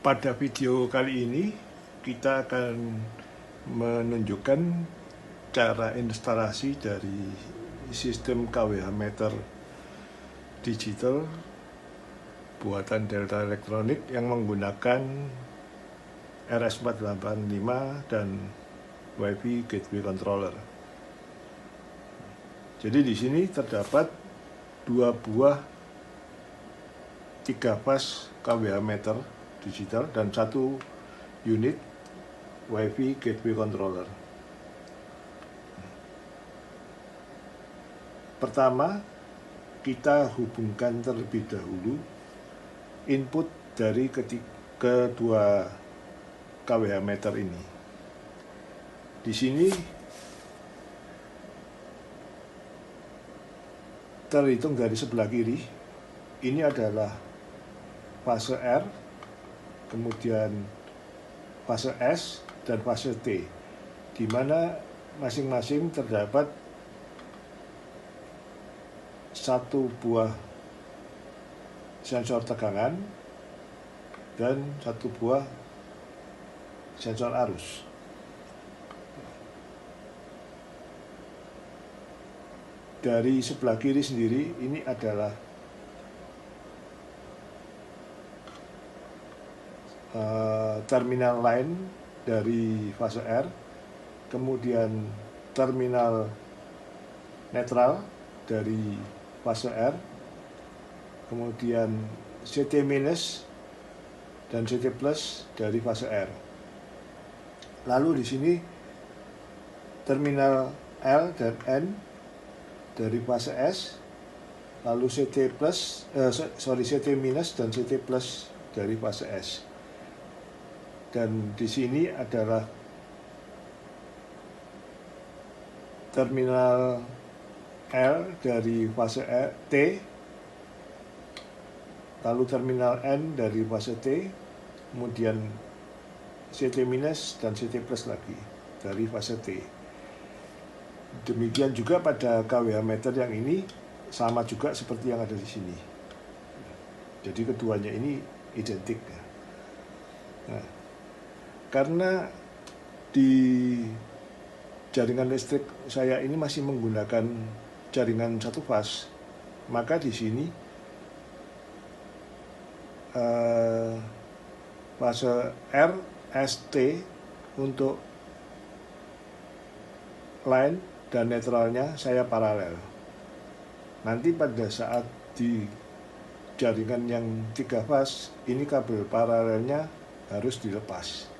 Pada video kali ini kita akan menunjukkan cara instalasi dari sistem KWH meter digital buatan Delta Elektronik yang menggunakan RS485 dan Wi-Fi Gateway Controller. Jadi di sini terdapat dua buah 3 fase KWH meter digital dan 1 unit Wi-Fi Gateway Controller. Pertama, kita hubungkan terlebih dahulu input dari kedua KWH meter ini. Di sini terhitung dari sebelah kiri, ini adalah fase R, kemudian fase S dan fase T, di mana masing-masing terdapat 1 buah sensor tegangan dan 1 buah sensor arus. Dari sebelah kiri sendiri ini adalah terminal line dari fase R, kemudian terminal netral dari fase R, kemudian CT- dan CT+ dari fase R. Lalu di sini terminal L dan N dari fase S, lalu CT- dan CT+ dari fase S. Dan di sini adalah terminal L dari fase T, lalu terminal N dari fase T, kemudian CT- dan CT+ lagi dari fase T. Demikian juga pada KWH meter yang ini sama juga seperti yang ada di sini. Jadi keduanya ini identik. Nah, karena di jaringan listrik saya ini masih menggunakan jaringan 1 fase, maka di sini fase R, S, T untuk line dan netralnya saya paralel. Nanti pada saat di jaringan yang 3 fase, ini kabel paralelnya harus dilepas.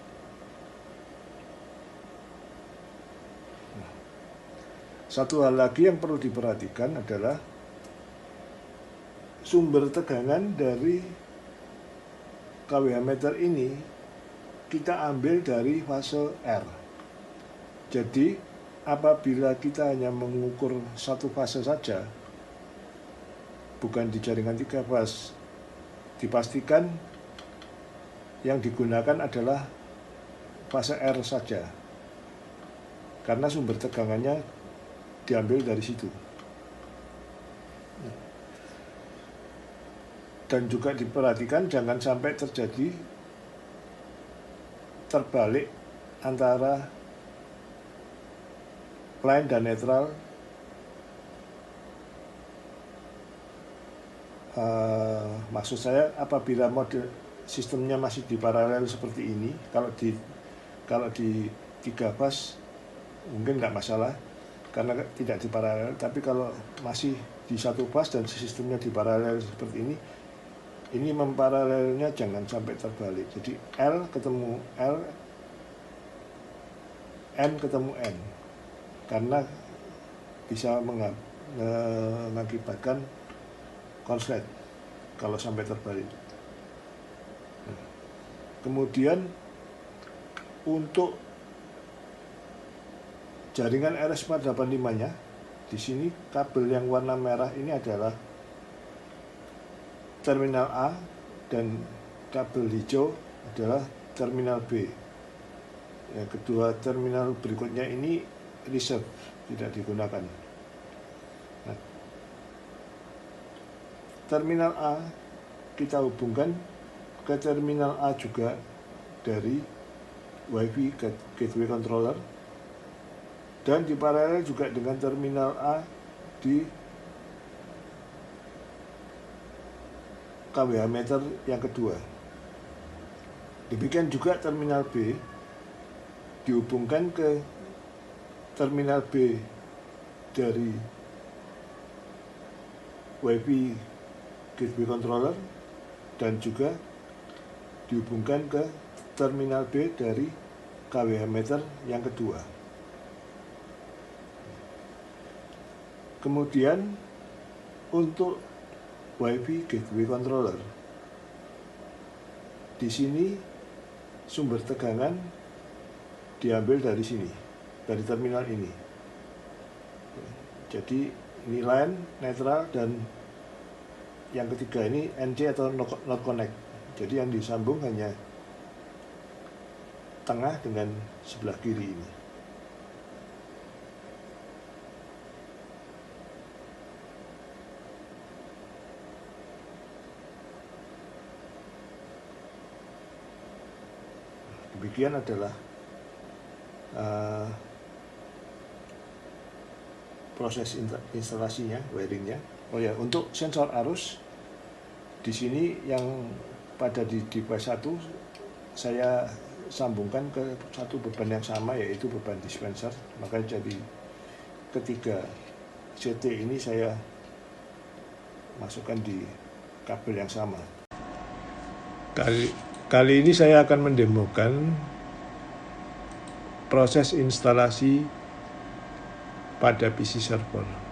Satu hal lagi yang perlu diperhatikan adalah sumber tegangan dari KWH meter ini kita ambil dari fase R. Jadi apabila kita hanya mengukur 1 fase saja, bukan di jaringan 3 fase, dipastikan yang digunakan adalah fase R saja, karena sumber tegangannya diambil dari situ. Dan juga diperhatikan jangan sampai terjadi terbalik antara line dan netral. Maksud saya apabila mode sistemnya masih di paralel seperti ini, kalau di 3 fase mungkin nggak masalah karena tidak di paralel, tapi kalau masih di 1 fase dan sistemnya di paralel seperti ini memparalelnya jangan sampai terbalik. Jadi L ketemu L, N ketemu N, karena bisa mengakibatkan konslet kalau sampai terbalik. Kemudian untuk jaringan RS485-nya, di sini kabel yang warna merah ini adalah terminal A dan kabel hijau adalah terminal B. Ya, kedua terminal berikutnya ini reserve, tidak digunakan. Nah, terminal A kita hubungkan ke terminal A juga dari Wi-Fi gateway controller, dan diparalel juga dengan terminal A di kWh meter yang kedua. Demikian juga terminal B dihubungkan ke terminal B dari Wi-Fi gateway controller dan juga dihubungkan ke terminal B dari kWh meter yang kedua. Kemudian untuk Wi-Fi gateway controller, di sini sumber tegangan diambil dari sini, dari terminal ini. Jadi ini line, netral, dan yang ketiga ini NC atau not connect. Jadi yang disambung hanya tengah dengan sebelah kiri ini. Demikian adalah proses instalasinya, wiringnya. Oh ya, untuk sensor arus di sini yang pada di device 1 saya sambungkan ke satu beban yang sama, yaitu beban dispenser. Maka jadi ketiga CT ini saya masukkan di kabel yang sama. Kali ini saya akan mendemokan proses instalasi pada PC server.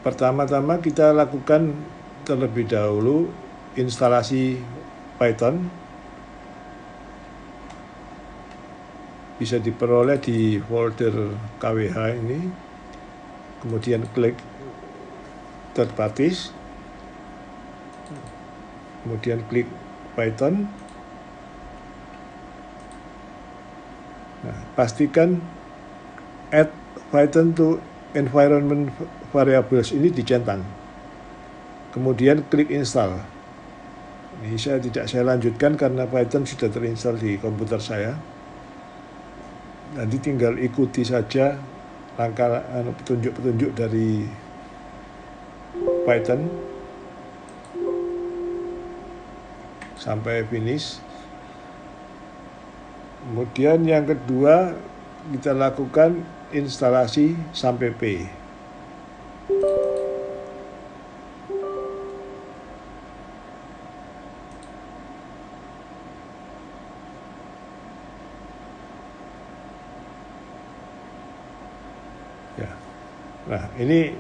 Pertama-tama kita lakukan terlebih dahulu instalasi Python. Bisa diperoleh di folder KWH ini. Kemudian klik third parties. Kemudian klik Python. Nah, pastikan add Python to environment variables ini dicentang. Kemudian klik install. Ini tidak saya lanjutkan karena Python sudah terinstall di komputer saya. Nanti tinggal ikuti saja langkah petunjuk-petunjuk dari Python sampai finish. Kemudian yang kedua kita lakukan instalasi sampai P. Ya. Nah, ini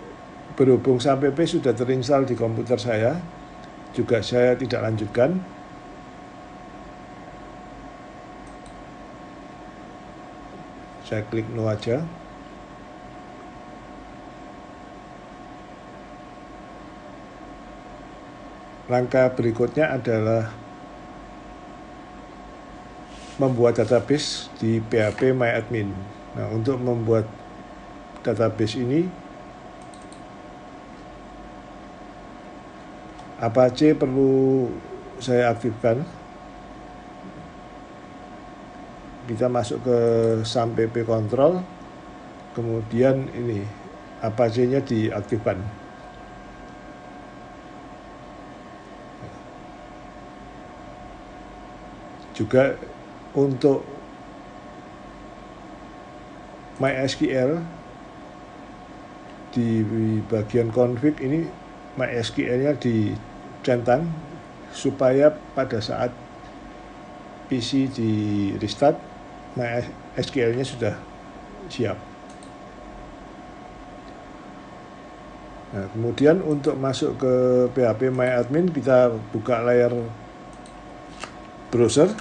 berhubung sampai P sudah terinstall di komputer saya, juga saya tidak lanjutkan. Saya klik no aja. Langkah berikutnya adalah membuat database di PHP MyAdmin. Nah, untuk membuat database ini, Apache perlu saya aktifkan. Kita masuk ke SAM PP control, kemudian ini Apache-nya diaktifkan. Juga untuk MySQL di bagian config ini MySQL-nya dicentang supaya pada saat PC di restart MySQL-nya sudah siap. Nah, kemudian untuk masuk ke PHP MyAdmin kita buka layar browser.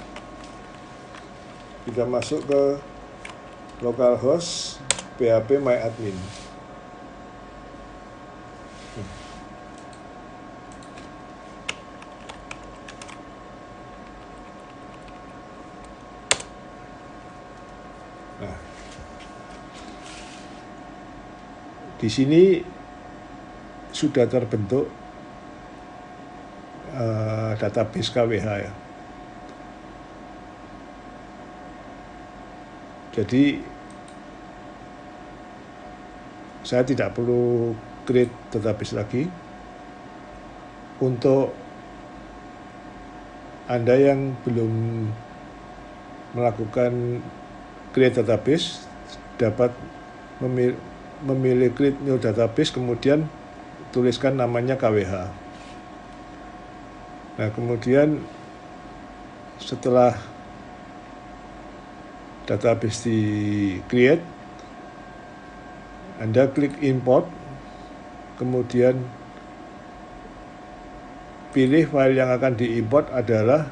Kita masuk ke localhost PHP MyAdmin. Nah, Di sini sudah terbentuk database KWH ya. Jadi saya tidak perlu create database lagi. Untuk Anda yang belum melakukan create database, dapat memilih create new database, kemudian tuliskan namanya KWH. Nah, kemudian setelah database di create, Anda klik import, kemudian pilih file yang akan diimport adalah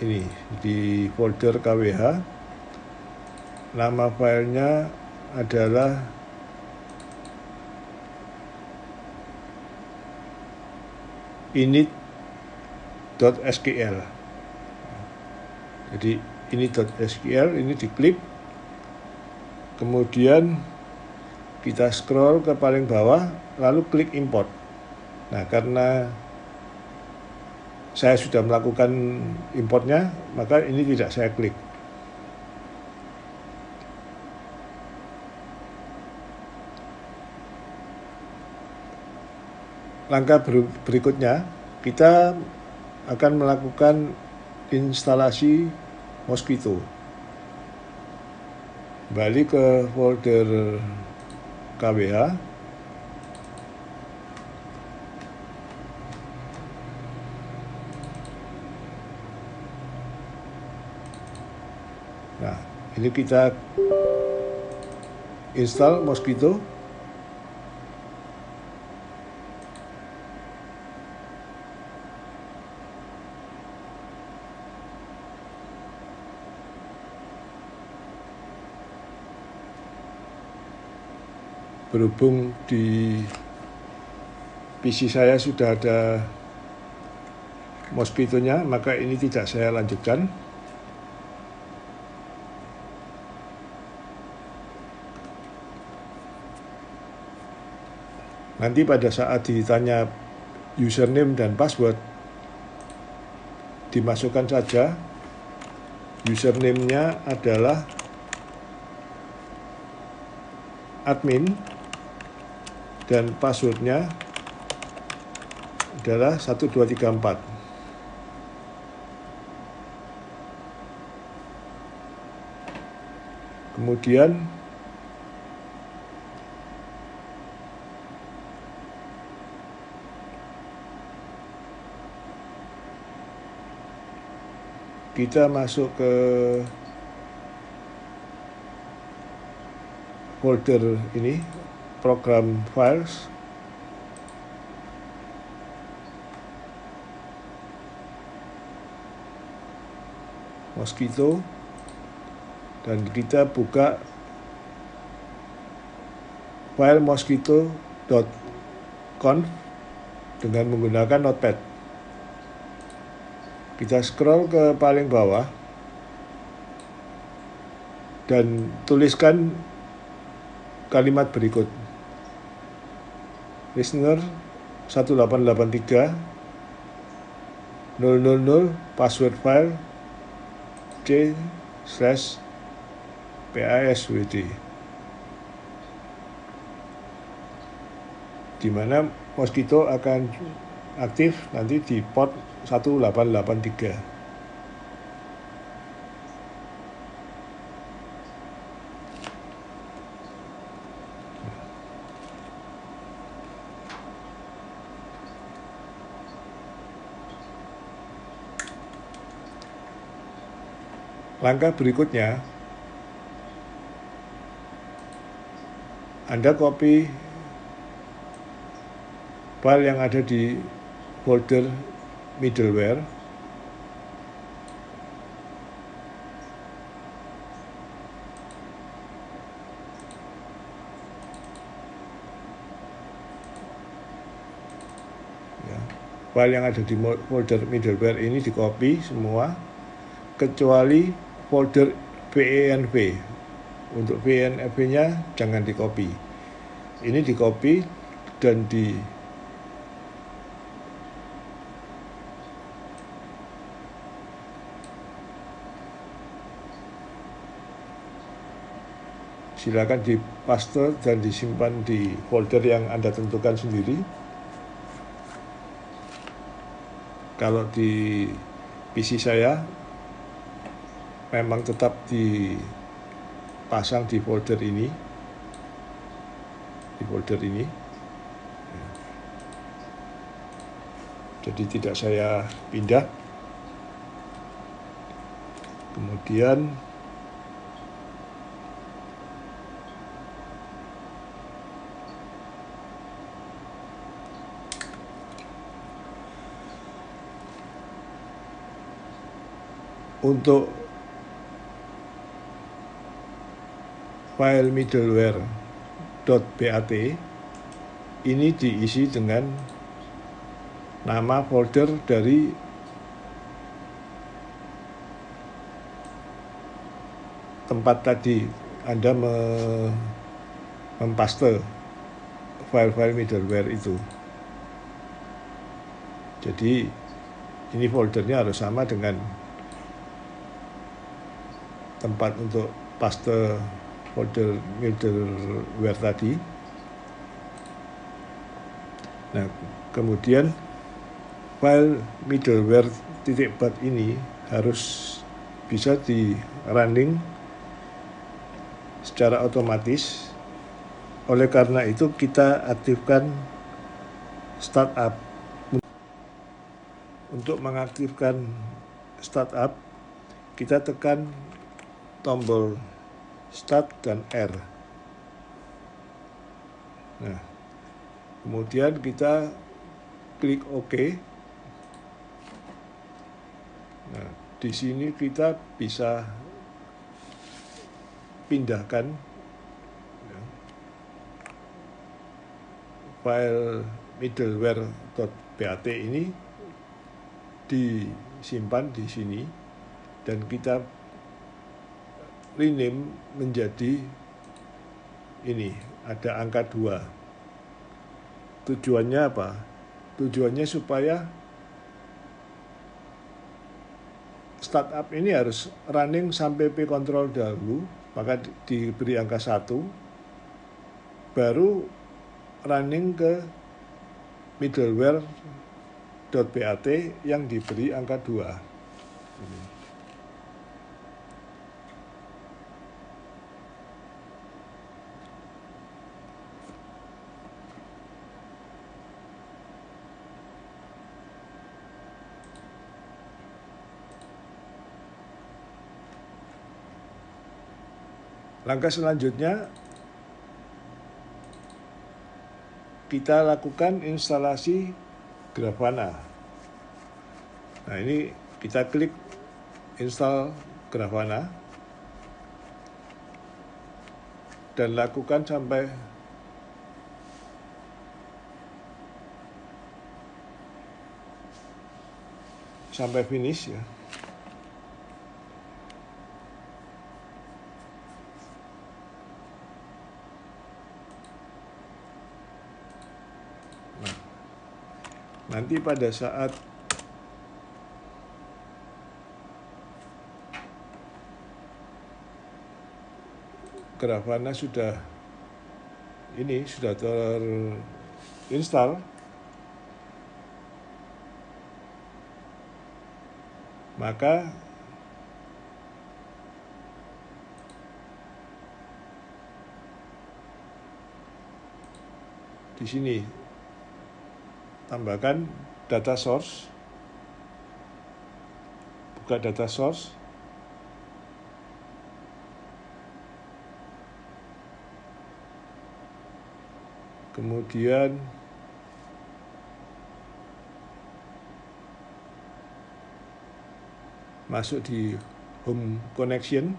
ini di folder KWH. Nama filenya adalah init.sql. Jadi init.sql ini diklik, kemudian kita scroll ke paling bawah, lalu klik import. Nah, karena saya sudah melakukan importnya, maka ini tidak saya klik. Langkah berikutnya, kita akan melakukan instalasi Mosquito. Balik ke folder KWH. Nah, ini kita install Mosquito. Berhubung di PC saya sudah ada Mosquito-nya, maka ini tidak saya lanjutkan. Nanti pada saat ditanya username dan password, dimasukkan saja. Username-nya adalah admin dan passwordnya adalah 1234. Kemudian kita masuk ke folder ini, program files. Mosquito, dan kita buka file mosquito.conf dengan menggunakan notepad. Kita scroll ke paling bawah dan tuliskan kalimat berikut. Listener 1883 000 password file c/paswd, di mana Mosquito akan aktif nanti di port 1883. Langkah berikutnya, Anda copy file yang ada di folder middleware. File yang ada di folder middleware ini di copy semua, kecuali folder PENV. Untuk VNF-nya jangan di copy. Ini di copy dan silakan dipaste dan disimpan di folder yang Anda tentukan sendiri. Kalau di PC saya memang tetap dipasang di folder ini, jadi tidak saya pindah. Kemudian untuk file middleware.bat ini diisi dengan nama folder dari tempat tadi Anda mempaste file-file middleware itu. Jadi ini foldernya harus sama dengan tempat untuk paste folder middleware tadi. Nah, kemudian file middleware.bat ini harus bisa di running secara otomatis. Oleh karena itu kita aktifkan startup. Untuk mengaktifkan startup, kita tekan tombol start dan R. Nah, kemudian kita klik OK. Nah, di sini kita bisa pindahkan file middleware.bat ini disimpan di sini dan kita rename menjadi ini, ada angka 2. Tujuannya apa? Tujuannya supaya startup ini harus running sampai pcontrol dahulu, maka diberi angka 1, baru running ke middleware.bat yang diberi angka 2. Langkah selanjutnya, kita lakukan instalasi Grafana. Nah, ini kita klik install Grafana dan lakukan sampai finish ya. Nanti pada saat Grafana sudah terinstall, maka di sini tambahkan data source, buka data source, kemudian masuk di home connection,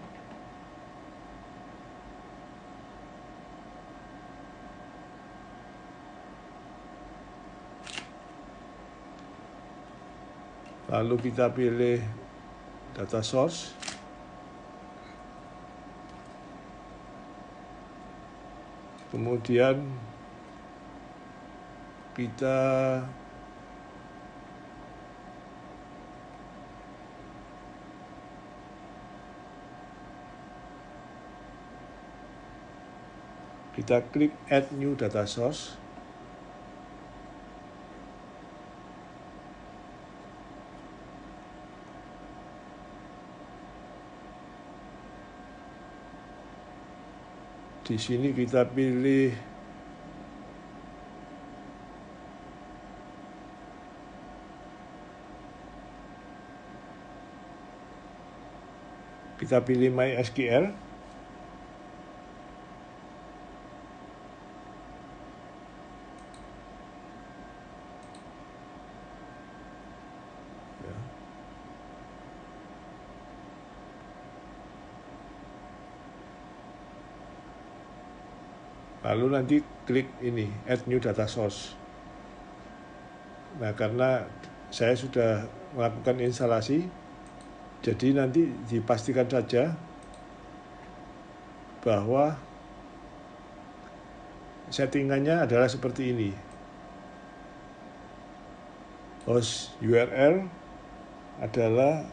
lalu kita pilih data source, Kemudian kita klik add new data source. Di sini kita pilih MySQL. Lalu nanti klik ini, add new data source. Nah, karena saya sudah melakukan instalasi, jadi nanti dipastikan saja bahwa settingannya adalah seperti ini. Host URL adalah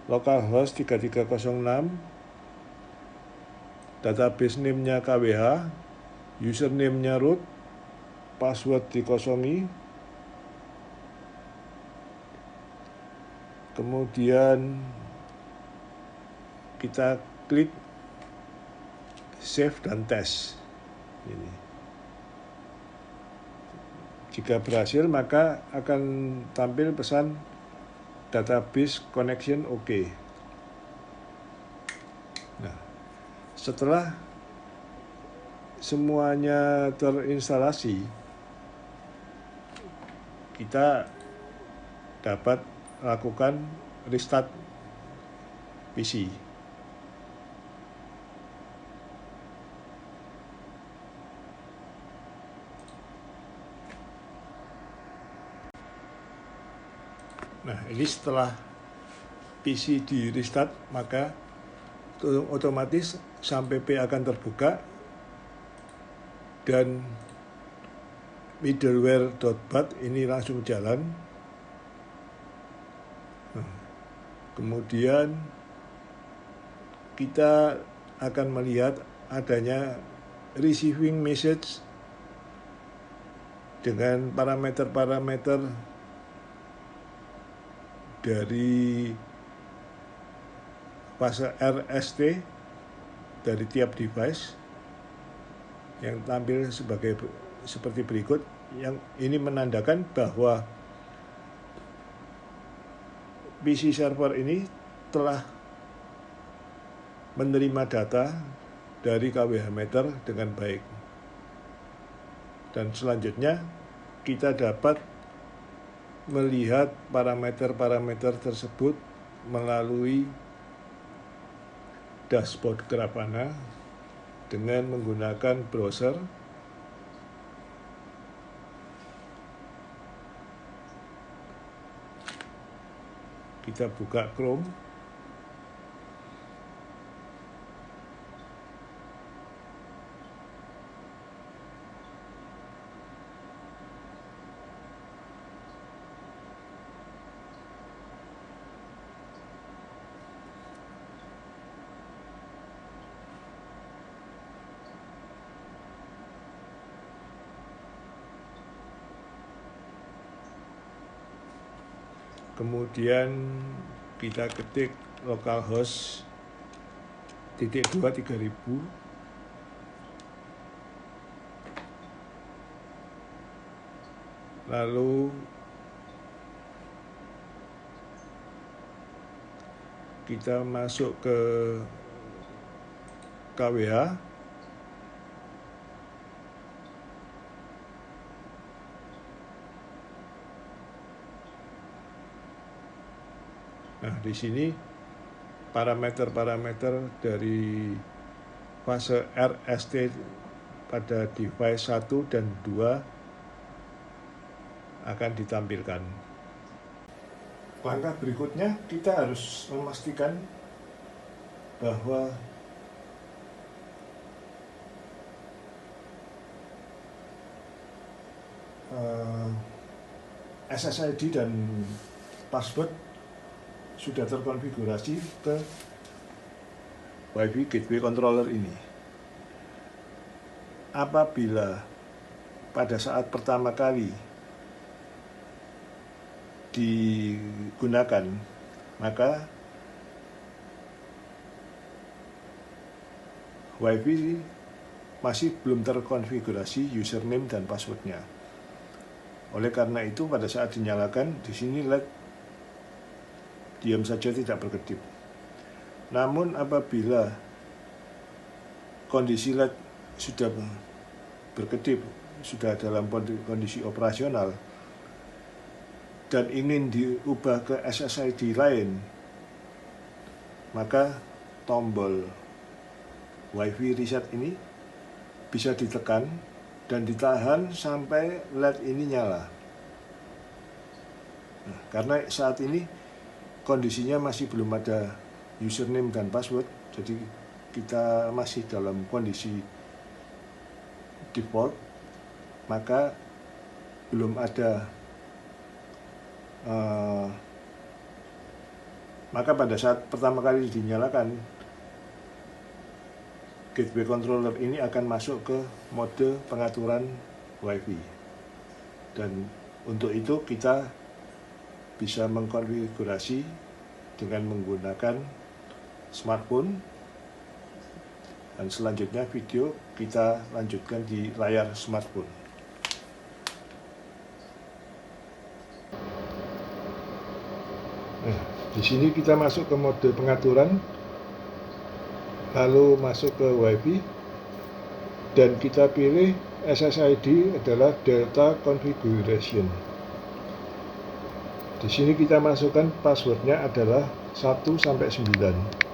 localhost 3306, database name-nya KWH, username-nya root, password dikosongi, kemudian kita klik save dan test. Ini. Jika berhasil, maka akan tampil pesan database connection OK. Nah, setelah semuanya terinstalasi, kita dapat lakukan restart PC. Nah, ini setelah PC di restart, maka otomatis SAM-PP akan terbuka dan middleware.bat ini langsung jalan. Kemudian kita akan melihat adanya receiving message dengan parameter-parameter dari fase RST dari tiap device yang tampil seperti berikut. Yang ini menandakan bahwa PC server ini telah menerima data dari KWH meter dengan baik. Dan selanjutnya kita dapat melihat parameter-parameter tersebut melalui dashboard Grafana dengan menggunakan browser. Kita buka Chrome. Kemudian kita ketik localhost .2 3000, lalu kita masuk ke KWH. Nah, di sini parameter-parameter dari fase RST pada device 1 dan 2 akan ditampilkan. Langkah berikutnya kita harus memastikan bahwa SSID dan password sudah terkonfigurasi ke Wi-Fi gateway controller ini. Apabila pada saat pertama kali digunakan, maka Wi-Fi masih belum terkonfigurasi username dan passwordnya. Oleh karena itu, pada saat dinyalakan, di sini LED diam saja tidak berkedip. Namun apabila kondisi LED sudah berkedip, sudah dalam kondisi operasional, dan ingin diubah ke SSID lain, maka tombol Wi-Fi reset ini bisa ditekan dan ditahan sampai LED ini nyala. Nah, karena saat ini kondisinya masih belum ada username dan password, jadi kita masih dalam kondisi default, maka belum ada maka pada saat pertama kali dinyalakan, gateway controller ini akan masuk ke mode pengaturan Wi-Fi. Dan untuk itu kita bisa mengkonfigurasi dengan menggunakan smartphone. Dan selanjutnya video kita lanjutkan di layar smartphone. Nah, di sini kita masuk ke mode pengaturan, lalu masuk ke Wi-Fi, dan kita pilih SSID adalah Delta Configuration. Di sini kita masukkan passwordnya adalah 1 sampai 9.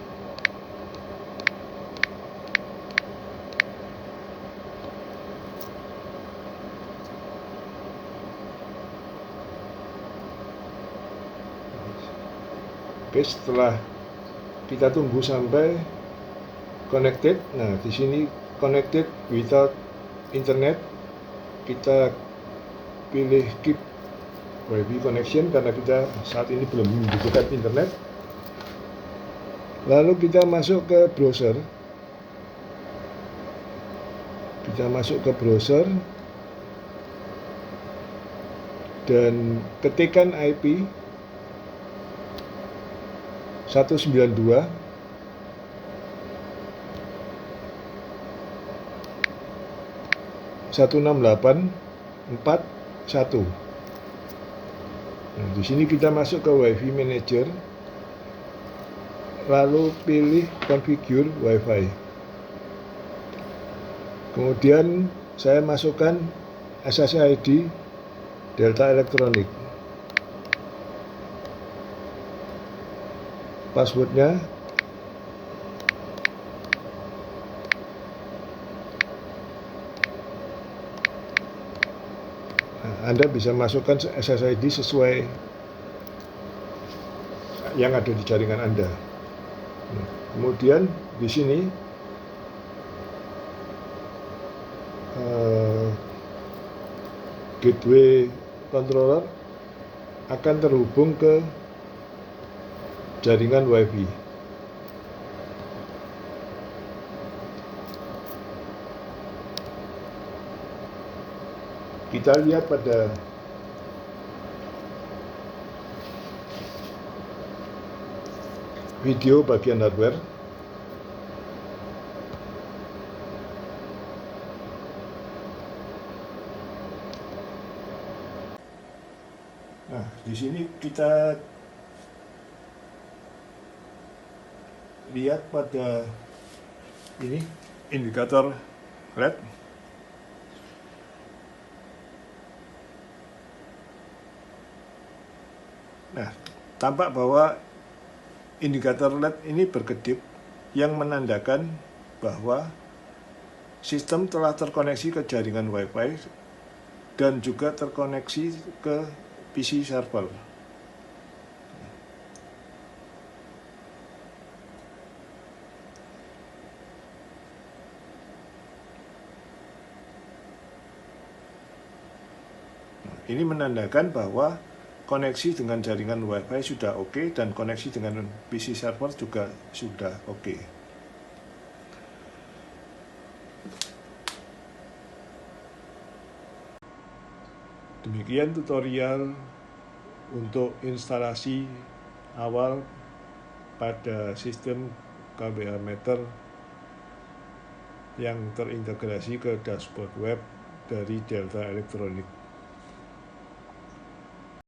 Oke, setelah kita tunggu sampai connected, nah di sini connected without internet, kita pilih keep Wi-Fi connection karena kita saat ini belum membutuhkan internet. Lalu kita masuk ke browser, dan ketikkan IP 192 168.4.1. Nah, di sini kita masuk ke Wi-Fi Manager, lalu pilih Configure Wi-Fi. Kemudian saya masukkan SSID Delta Electronic. Passwordnya Anda bisa masukkan SSID sesuai yang ada di jaringan Anda. Kemudian di sini gateway controller akan terhubung ke jaringan Wi-Fi. Kita lihat pada video bagian hardware. Nah, di sini kita lihat pada ini indikator LED. Nah, tampak bahwa indikator LED ini berkedip yang menandakan bahwa sistem telah terkoneksi ke jaringan Wi-Fi dan juga terkoneksi ke PC server. Ini menandakan bahwa koneksi dengan jaringan Wi-Fi sudah oke, dan koneksi dengan PC server juga sudah oke. Demikian tutorial untuk instalasi awal pada sistem KBA Meter yang terintegrasi ke dashboard web dari Delta Elektronik.